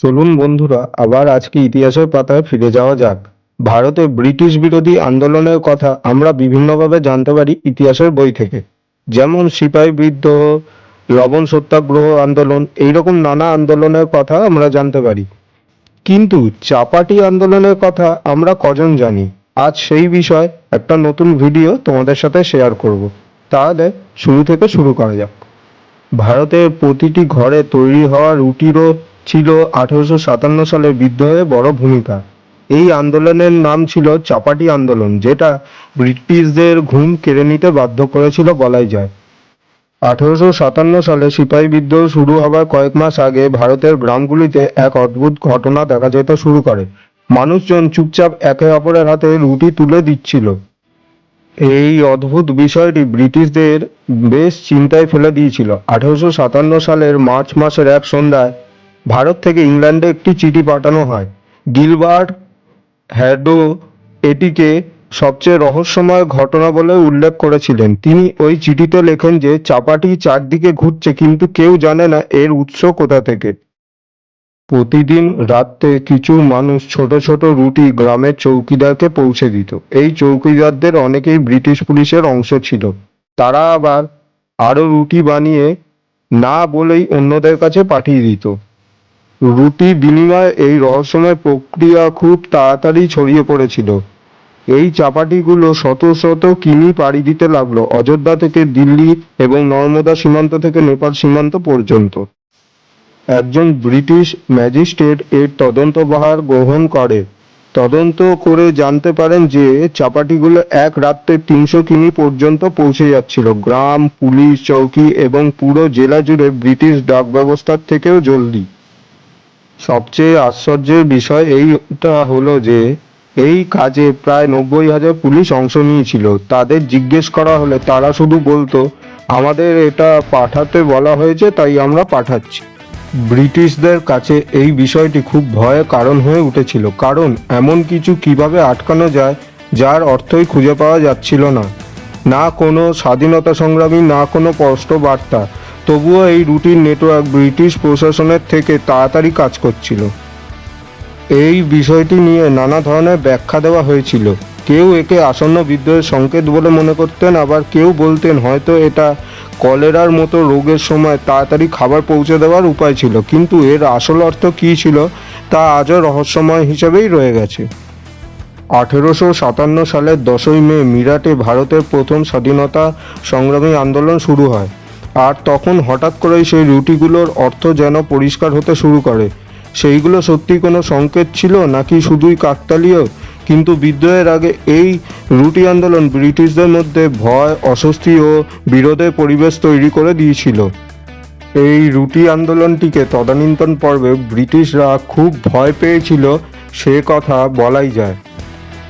চলুন বন্ধুরা, আবার আজকে ইতিহাসের পাতায় ফিরে যাওয়া যাক। ভারতে ব্রিটিশ বিরোধী আন্দোলনের কথা আমরা বিভিন্নভাবে জানতে পারি ইতিহাসের বই থেকে। যেমন সিপাহী বিদ্রোহ, লবণ সত্যাগ্রহ আন্দোলন, এইরকম নানা আন্দোলনের কথা আমরা জানতে পারি। কিন্তু চাপাটি আন্দোলনের কথা আমরা কজন জানি? আজ সেই বিষয় একটা নতুন ভিডিও তোমাদের সাথে শেয়ার করব। তাহলে শুরু থেকে শুরু করা যাক। ভারতের প্রতিটি ঘরে তৈরি হওয়া রুটিরও ছিল 1857 সালের বিদ্রোহে বড় ভূমিকা। এই আন্দোলনের নাম ছিল চাপাটি আন্দোলন, যেটা ব্রিটিশদের ঘুম কেড়ে নিতে বাধ্য করেছিল বলাই যায়। 1857 সালে সিপাহী বিদ্রোহ শুরু হবার কয়েক মাস আগে ভারতের গ্রামগুলিতে এক অদ্ভুত ঘটনা দেখা যেতে শুরু করে। মানুষজন চুপচাপ একে অপরের হাতে রুটি তুলে দিচ্ছিল। এই অদ্ভুত বিষয়টি ব্রিটিশদের বেশ চিন্তায় ফেলে দিয়েছিল। 1857 সালের মার্চ মাসের এক সন্ধ্যায় ভারত থেকে ইংল্যান্ডে একটি চিঠি পাঠানো হয়। গিলবার্ট হ্যাডো এটিকে সবচেয়ে রহস্যময় ঘটনা বলে উল্লেখ করেছিলেন। তিনি ওই চিঠিতে লেখেন যে চাপাটি চারদিকে ঘুরছে, কিন্তু কেউ জানে না এর উৎস কোথা থেকে। প্রতিদিন রাতে কিছু মানুষ ছোট ছোট রুটি গ্রামের চৌকিদারকে পৌঁছে দিত। এই চৌকিদারদের অনেকেই ব্রিটিশ পুলিশের অংশ ছিল। তারা আবার আরো রুটি বানিয়ে না বলেই অন্যদের কাছে পাঠিয়ে দিত। রুটি বিনিময়ে এই রহস্যময় প্রক্রিয়া খুব তাড়াতাড়ি ছড়িয়ে পড়েছিল। এই চাপাটিগুলো শত শত কিমি পাড়ি দিতে লাগলো, অযোধ্যা থেকে দিল্লি এবং নর্মদা সীমান্ত থেকে নেপাল সীমান্ত পর্যন্ত। একজন ব্রিটিশ ম্যাজিস্ট্রেট এর তদন্তভার গ্রহণ করে। তদন্ত করে জানতে পারেন যে চাপাটিগুলো এক রাত্রে 300 কিমি পর্যন্ত পৌঁছে যাচ্ছিল। গ্রাম, পুলিশ চৌকি এবং পুরো জেলা জুড়ে ব্রিটিশ ডাক ব্যবস্থার থেকেও জলদি। সবচেয়ে আশ্চর্যের বিষয় এইটা হলো যে এই কাজে প্রায় 90,000 পুলিশ অংশ নিয়েছিল। তাদের জিজ্ঞেস করা হলে তারা শুধু বলতো, আমাদের এটা পাঠাতে বলা হয়েছে তাই আমরা পাঠাচ্ছি। ব্রিটিশদের কাছে এই বিষয়টি খুব ভয়ের কারণ হয়ে উঠেছিল, কারণ এমন কিছু কিভাবে আটকানো যায় যার অর্থই খুঁজে পাওয়া যাচ্ছিল না। না কোনো স্বাধীনতা সংগ্রামী, না কোনো স্পষ্ট বার্তা। তবুও এই রুটিন নেটওয়ার্ক ব্রিটিশ প্রশাসনের থেকে তাড়াতাড়ি কাজ করছিল। এই বিষয়টি নিয়ে নানা ধরনের ব্যাখ্যা দেওয়া হয়েছিল। কেউ একে আসন্ন বিদ্রোহের সংকেত বলে মনে করতেন, আবার কেউ বলতেন হয়তো এটা কলেরার মতো রোগের সময় তাড়াতাড়ি খাবার পৌঁছে দেওয়ার উপায় ছিল। কিন্তু এর আসল অর্থ কী ছিল তা আজও রহস্যময় হিসেবেই রয়ে গেছে। 1857 সালের 10ই মে মিরাটে ভারতের প্রথম স্বাধীনতা সংগ্রামী আন্দোলন শুরু হয়। আর তখন হঠাৎ করেই সেই রুটিগুলোর অর্থ যেন পরিষ্কার হতে শুরু করে। সেইগুলো সত্যি কোনো সংকেত ছিল নাকি শুধুই কাকতালীয়? কিন্তু বিদ্রোহের আগে এই রুটি আন্দোলন ব্রিটিশদের মধ্যে ভয়, অস্বস্তি ও বিরোধের পরিবেশ তৈরি করে দিয়েছিল। এই রুটি আন্দোলনটিকে তদানীন্তন পর্বে ব্রিটিশরা খুব ভয় পেয়েছিল, সে কথা বলাই যায়।